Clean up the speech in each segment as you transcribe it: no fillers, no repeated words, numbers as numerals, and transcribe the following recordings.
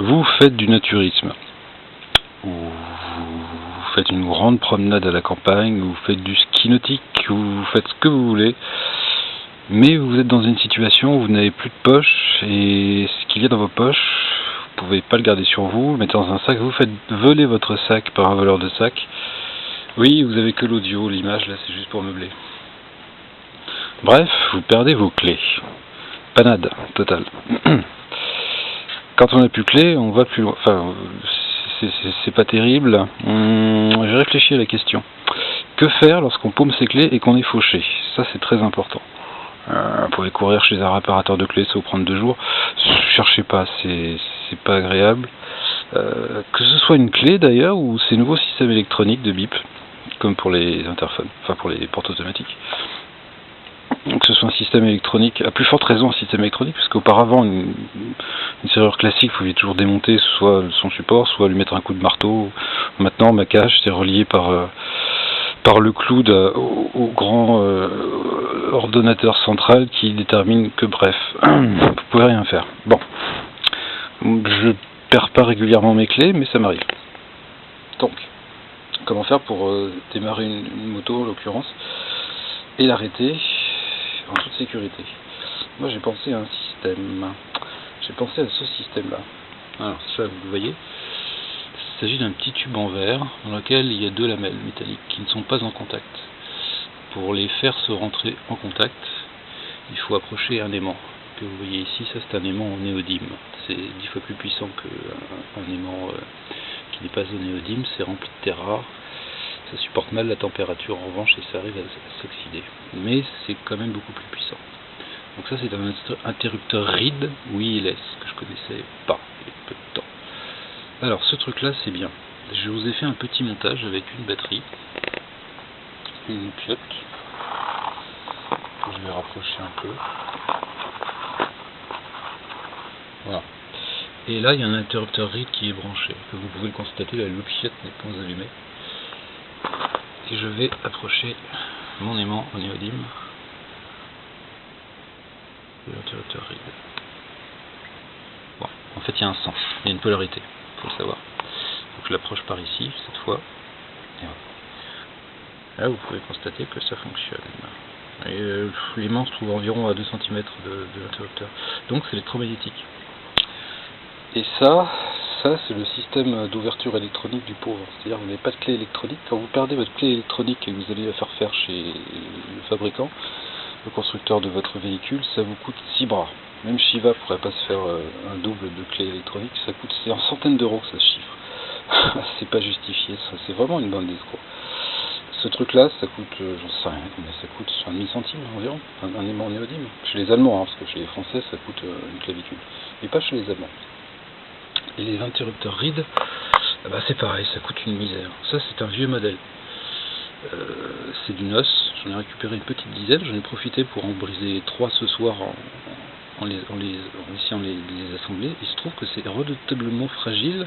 Vous faites du naturisme, ou vous faites une grande promenade à la campagne, ou vous faites du ski nautique, ou vous faites ce que vous voulez, mais vous êtes dans une situation où vous n'avez plus de poche, et ce qu'il y a dans vos poches, vous pouvez pas le garder sur vous, le mettez dans un sac, vous faites voler votre sac par un voleur de sac. Oui, vous avez que l'audio, l'image là c'est juste pour meubler. Bref, vous perdez vos clés. Panade totale. Quand on n'a plus de clés, on va plus loin. Enfin, c'est pas terrible. J'ai réfléchi à la question. Que faire lorsqu'on paume ses clés et qu'on est fauché? Ça, c'est très important. Vous pouvez courir chez un réparateur de clés, ça vous prendre 2 jours. Cherchez pas, c'est pas agréable. Que ce soit une clé d'ailleurs, ou ces nouveaux systèmes électroniques de bip, comme pour les interphones, enfin pour les portes automatiques. Que ce soit un système électronique, à plus forte raison un système électronique, parce qu'auparavant une serrure classique, vous pouviez toujours démonter soit son support, soit lui mettre un coup de marteau. Maintenant ma cage c'est relié par le clou au grand ordonnateur central qui détermine que bref, vous pouvez rien faire. Bon, je perds pas régulièrement mes clés, mais ça m'arrive. Donc, comment faire pour démarrer une moto en l'occurrence et l'arrêter en toute sécurité? Moi j'ai pensé à un système, j'ai pensé à ce système là. Alors ça vous le voyez, il s'agit d'un petit tube en verre dans lequel il y a 2 lamelles métalliques qui ne sont pas en contact. Pour les faire se rentrer en contact, il faut approcher un aimant que vous voyez ici. Ça c'est un aimant au néodyme, c'est 10 fois plus puissant qu'un aimant qui n'est pas au néodyme, c'est rempli de terre rare. Ça supporte mal la température en revanche et ça arrive à s'oxyder. Mais c'est quand même beaucoup plus puissant. Donc ça c'est un interrupteur RID wireless que je connaissais pas il y a peu de temps. Alors ce truc là c'est bien. Je vous ai fait un petit montage avec une batterie, une piotte, que je vais rapprocher un peu. Voilà. Et là il y a un interrupteur RID qui est branché. Que vous pouvez le constater, la loupiote n'est pas allumée. Et je vais approcher mon aimant au néodyme de l'interrupteur RID. Bon, en fait il y a un sens, il y a une polarité, il faut le savoir. Donc je l'approche par ici cette fois. Et voilà. Là vous pouvez constater que ça fonctionne. Et l'aimant se trouve environ à 2 cm de l'interrupteur. Donc c'est électromagnétique. Et ça c'est le système d'ouverture électronique du pauvre. C'est-à-dire que vous n'avez pas de clé électronique. Quand vous perdez votre clé électronique et que vous allez la faire chez le fabricant, le constructeur de votre véhicule, ça vous coûte 6 bras. Même Shiva ne pourrait pas se faire un double de clé électronique, c'est en centaines d'euros que ça se chiffre. C'est pas justifié, c'est vraiment une bande d'escrocs. Ce truc là, ça coûte, j'en sais rien combien ça coûte, un demi-centime environ, un aimant néodyme. Chez les Allemands, parce que chez les Français ça coûte une clavicule. Mais pas chez les Allemands. Et les interrupteurs RID, c'est pareil, ça coûte une misère. Ça c'est un vieux modèle. C'est du NOS, j'en ai récupéré une petite dizaine, j'en ai profité pour en briser 3 ce soir en essayant de les assembler. Il se trouve que c'est redoutablement fragile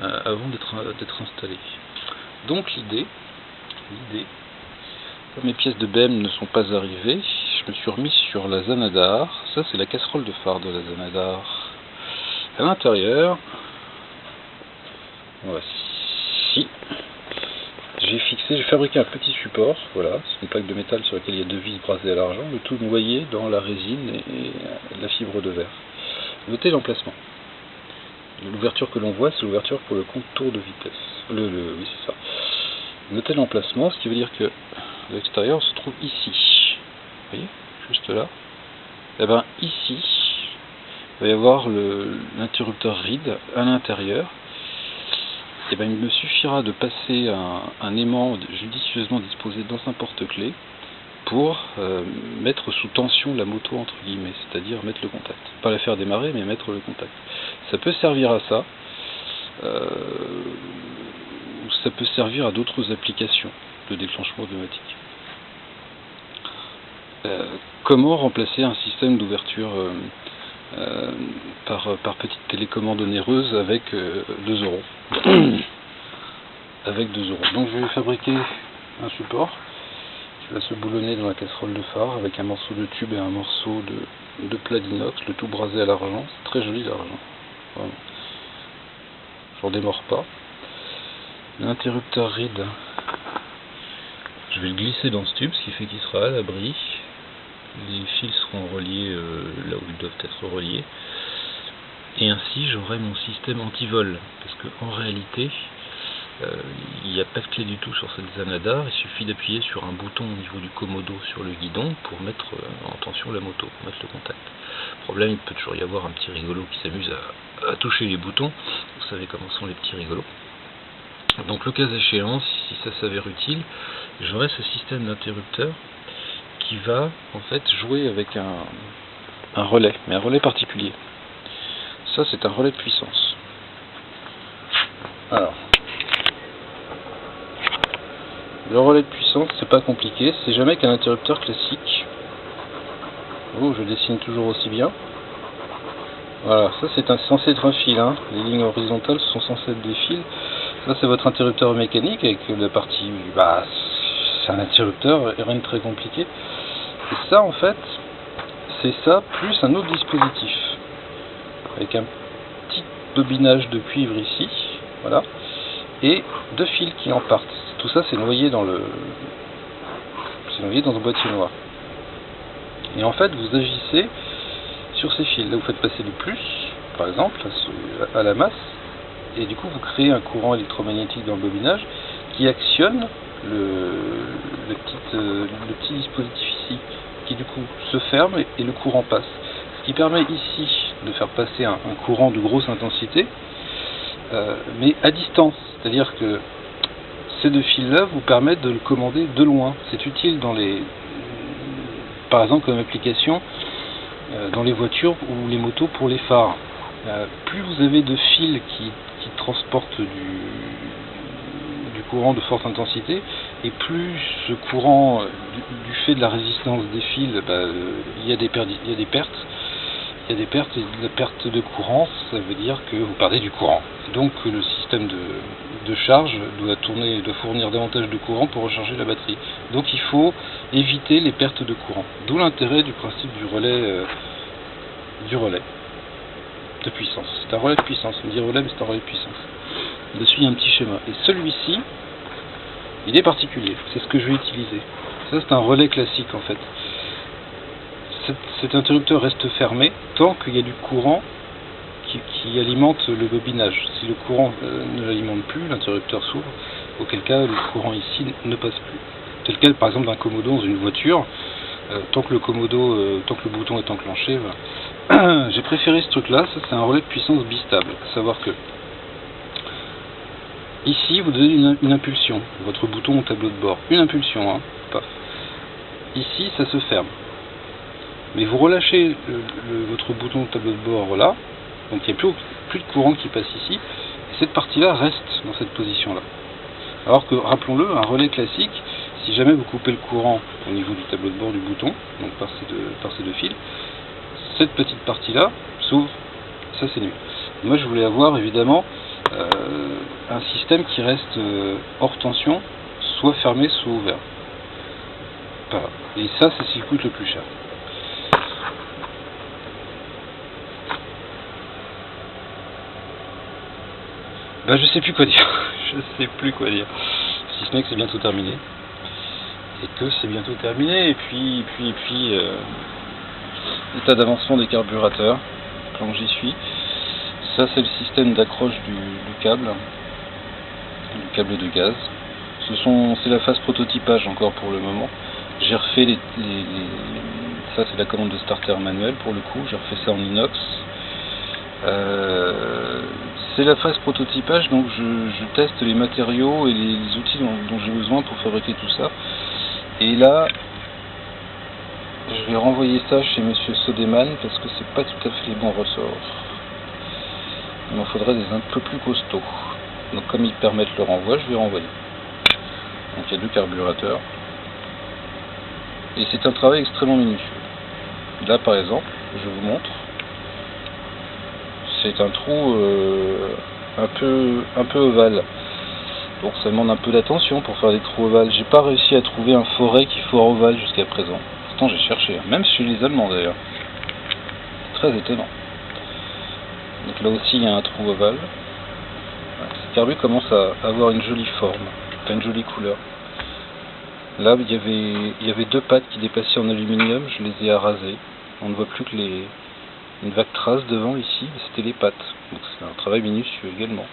avant d'être installé. Donc l'idée, comme mes pièces de BM ne sont pas arrivées, je me suis remis sur la Zanadar. Ça c'est la casserole de phare de la Zanadar. À l'intérieur, voici, j'ai fabriqué un petit support, voilà, c'est une plaque de métal sur laquelle il y a 2 vis brassées à l'argent, le tout noyé dans la résine et la fibre de verre. Notez l'emplacement. L'ouverture que l'on voit, c'est l'ouverture pour le contour de vitesse. Oui, c'est ça. Notez l'emplacement, ce qui veut dire que l'extérieur se trouve ici. Vous voyez, juste là. Et bien ici, il va y avoir l'interrupteur RID à l'intérieur. Et bien il me suffira de passer un aimant judicieusement disposé dans un porte-clés pour mettre sous tension la moto entre guillemets, c'est-à-dire mettre le contact. Pas la faire démarrer, mais mettre le contact. Ça peut servir à ça, ou ça peut servir à d'autres applications de déclenchement automatique. Comment remplacer un système d'ouverture par petite télécommande onéreuse avec 2 euros. Avec 2 euros. Donc je vais fabriquer un support qui va se boulonner dans la casserole de phare avec un morceau de tube et un morceau de plat d'inox, le tout brasé à l'argent. C'est très joli l'argent. Voilà. j'en démords pas. L'interrupteur RID, je vais le glisser dans ce tube, ce qui fait qu'il sera à l'abri. Les fils seront reliés là où ils doivent être reliés. Et ainsi j'aurai mon système anti-vol. Parce qu'en réalité, il n'y a pas de clé du tout sur cette Zanadar. Il suffit d'appuyer sur un bouton au niveau du commodo sur le guidon pour mettre en tension la moto, pour mettre le contact. Problème, il peut toujours y avoir un petit rigolo qui s'amuse à toucher les boutons. Vous savez comment sont les petits rigolos. Donc le cas échéant, si ça s'avère utile, j'aurai ce système d'interrupteur qui va en fait jouer avec un relais, mais un relais particulier. Ça, c'est un relais de puissance. Alors, le relais de puissance, c'est pas compliqué, c'est jamais qu'un interrupteur classique. Oh, je dessine toujours aussi bien. Voilà, ça c'est censé être un fil, hein. Les lignes horizontales sont censées être des fils. Ça c'est votre interrupteur mécanique avec la partie, c'est un interrupteur, rien de très compliqué. Et ça en fait, c'est ça plus un autre dispositif. Avec un petit bobinage de cuivre ici, voilà, et deux fils qui en partent. Tout ça c'est noyé dans le boîtier noir. Et en fait vous agissez sur ces fils. Là vous faites passer du plus, par exemple, à la masse, et du coup vous créez un courant électromagnétique dans le bobinage qui actionne le petit dispositif ici, qui du coup se ferme et le courant passe. Ce qui permet ici de faire passer un courant de grosse intensité, mais à distance. C'est-à-dire que ces deux fils-là vous permettent de le commander de loin. C'est utile par exemple comme application dans les voitures ou les motos pour les phares. Plus vous avez de fils qui transportent du courant de forte intensité, et plus ce courant, du fait de la résistance des fils, il y a des pertes. Et la perte de courant, ça veut dire que vous perdez du courant. Donc le système de charge doit fournir davantage de courant pour recharger la batterie. Donc il faut éviter les pertes de courant. D'où l'intérêt du principe du relais de puissance. C'est un relais de puissance. On dit relais, mais c'est un relais de puissance. Dessus, il y a un petit schéma. Et celui-ci, il est particulier. C'est ce que je vais utiliser. Ça, c'est un relais classique, en fait. Cet interrupteur reste fermé tant qu'il y a du courant qui alimente le bobinage. Si le courant ne l'alimente plus, l'interrupteur s'ouvre, auquel cas le courant ici ne passe plus. Tel quel par exemple d'un commodo dans une voiture, tant que le bouton est enclenché, voilà. J'ai préféré ce truc là, ça c'est un relais de puissance bistable, à savoir que ici vous donnez une impulsion, votre bouton au tableau de bord, une impulsion, hein, paf. Ici ça se ferme. Mais vous relâchez votre bouton au tableau de bord là, donc il n'y a plus de courant qui passe ici, et cette partie-là reste dans cette position-là. Alors que, rappelons-le, un relais classique, si jamais vous coupez le courant au niveau du tableau de bord du bouton, donc par ces deux fils, cette petite partie-là s'ouvre, ça c'est nul. Moi je voulais avoir évidemment un système qui reste hors tension, soit fermé, soit ouvert. Voilà. Et ça c'est ce qui coûte le plus cher. Je sais plus quoi dire. Je sais plus quoi dire. Si ce n'est que c'est bientôt terminé. Et que c'est bientôt terminé. Et puis état d'avancement des carburateurs. Quand j'y suis. Ça c'est le système d'accroche du câble de gaz. C'est la phase prototypage encore pour le moment. J'ai refait ça c'est la commande de starter manuel pour le coup. J'ai refait ça en inox. C'est la phase prototypage, donc je teste les matériaux et les outils dont j'ai besoin pour fabriquer tout ça. Et là, je vais renvoyer ça chez Monsieur Sodeman parce que c'est pas tout à fait les bons ressorts. Il m'en faudrait des un peu plus costauds. Donc comme ils permettent le renvoi, je vais renvoyer. Donc il y a deux carburateurs. Et c'est un travail extrêmement minutieux. Là par exemple, je vous montre. C'est un trou un peu ovale. Donc ça demande un peu d'attention pour faire des trous ovales. J'ai pas réussi à trouver un forêt qui fore ovale jusqu'à présent. Pourtant j'ai cherché, même chez les Allemands d'ailleurs. Très étonnant. Donc là aussi il y a un trou ovale. carbu commence à avoir une jolie forme, une jolie couleur. Là, il y avait deux pattes qui dépassaient en aluminium, je les ai arasées. On ne voit plus que une vague trace devant ici, c'était les pattes. Donc c'est un travail minutieux également.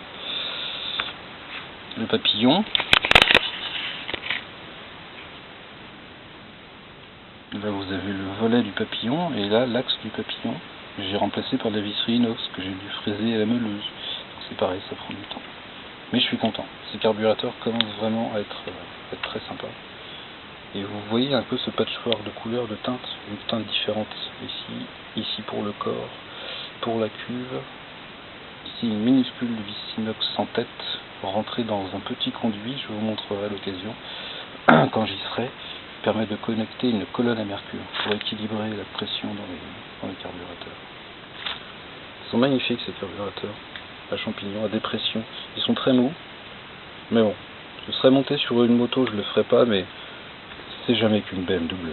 Le papillon. Là vous avez le volet du papillon et là l'axe du papillon. J'ai remplacé par de la visserie inox que j'ai dû fraiser à la meuleuse. C'est pareil, ça prend du temps. Mais je suis content. Ces carburateurs commencent vraiment à être très sympas. Et vous voyez un peu ce patchwork de couleurs, de teintes, une teinte différente ici pour le corps, pour la cuve. Ici une minuscule vis inox sans tête rentrée dans un petit conduit, je vous montrerai à l'occasion quand j'y serai, qui permet de connecter une colonne à mercure pour équilibrer la pression dans les carburateurs. Ils sont magnifiques ces carburateurs à champignons, à dépression. Ils sont très mous, mais bon, je serais monté sur une moto, je le ferais pas, mais c'est jamais qu'une BMW.